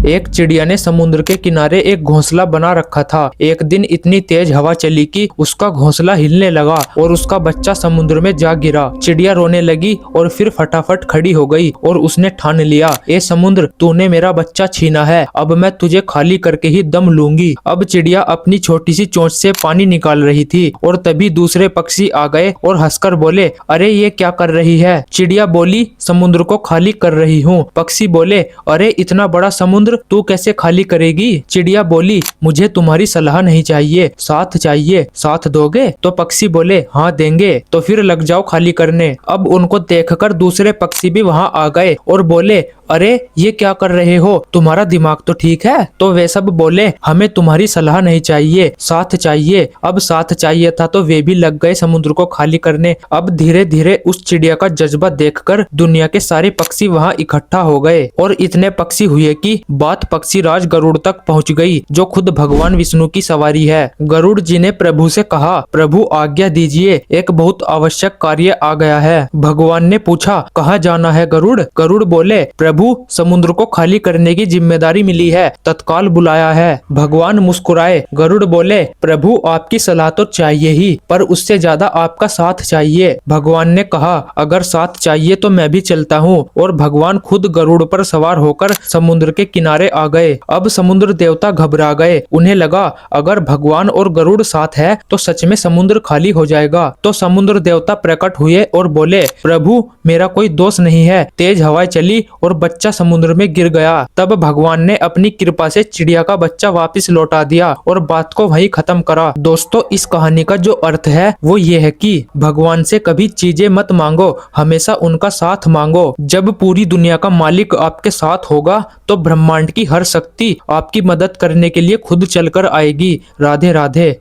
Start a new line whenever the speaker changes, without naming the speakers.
एक चिड़िया ने समुद्र के किनारे एक घोंसला बना रखा था। एक दिन इतनी तेज हवा चली कि उसका घोंसला हिलने लगा और उसका बच्चा समुद्र में जा गिरा। चिड़िया रोने लगी और फिर फटाफट खड़ी हो गई और उसने ठान लिया, ए समुद्र, तूने मेरा बच्चा छीना है, अब मैं तुझे खाली करके ही दम लूंगी। अब चिड़िया अपनी छोटी सी चोंच से पानी निकाल रही थी और तभी दूसरे पक्षी आ गए और हंसकर बोले, अरे ये क्या कर रही है? चिड़िया बोली, समुद्र को खाली कर रही हूँ। पक्षी बोले, अरे इतना बड़ा समुद्र तू कैसे खाली करेगी? चिड़िया बोली, मुझे तुम्हारी सलाह नहीं चाहिए, साथ चाहिए, साथ दोगे? तो पक्षी बोले, हाँ देंगे। तो फिर लग जाओ खाली करने। अब उनको देखकर दूसरे पक्षी भी वहां आ गए और बोले, अरे ये क्या कर रहे हो? तुम्हारा दिमाग तो ठीक है? तो वे सब बोले, हमें तुम्हारी सलाह नहीं चाहिए, साथ चाहिए। अब साथ चाहिए था तो वे भी लग गए समुद्र को खाली करने। अब धीरे धीरे उस चिड़िया का जज्बा देखकर दुनिया के सारे पक्षी वहां इकट्ठा हो गए और इतने पक्षी हुए कि बात पक्षी राज गरुड़ तक पहुंच गई, जो खुद भगवान विष्णु की सवारी है। गरुड़ जी ने प्रभु से कहा, प्रभु आज्ञा दीजिए, एक बहुत आवश्यक कार्य आ गया है। भगवान ने पूछा, कहाँ जाना है गरुड़? गरुड़ बोले, प्रभु समुद्र को खाली करने की जिम्मेदारी मिली है, तत्काल बुलाया है। भगवान मुस्कुराए। गरुड़ बोले, प्रभु आपकी सलाह तो चाहिए ही, पर उससे ज्यादा आपका साथ चाहिए। भगवान ने कहा, अगर साथ चाहिए तो मैं भी चलता हूँ। और भगवान खुद गरुड़ पर सवार होकर समुद्र के किनारे आ गए। अब समुद्र देवता घबरा गए। उन्हें लगा, अगर भगवान और गरुड़ साथ है तो सच में समुद्र खाली हो जाएगा। तो समुद्र देवता प्रकट हुए और बोले, प्रभु मेरा कोई दोष नहीं है। तेज हवाएं चली और बच्चा समुद्र में गिर गया। तब भगवान ने अपनी कृपा से चिड़िया का बच्चा वापस लौटा दिया और बात को वहीं खत्म करा। दोस्तों, इस कहानी का जो अर्थ है वो ये है कि भगवान से कभी चीजें मत मांगो, हमेशा उनका साथ मांगो। जब पूरी दुनिया का मालिक आपके साथ होगा तो ब्रह्मांड की हर शक्ति आपकी मदद करने के लिए खुद चलकर आएगी। राधे राधे।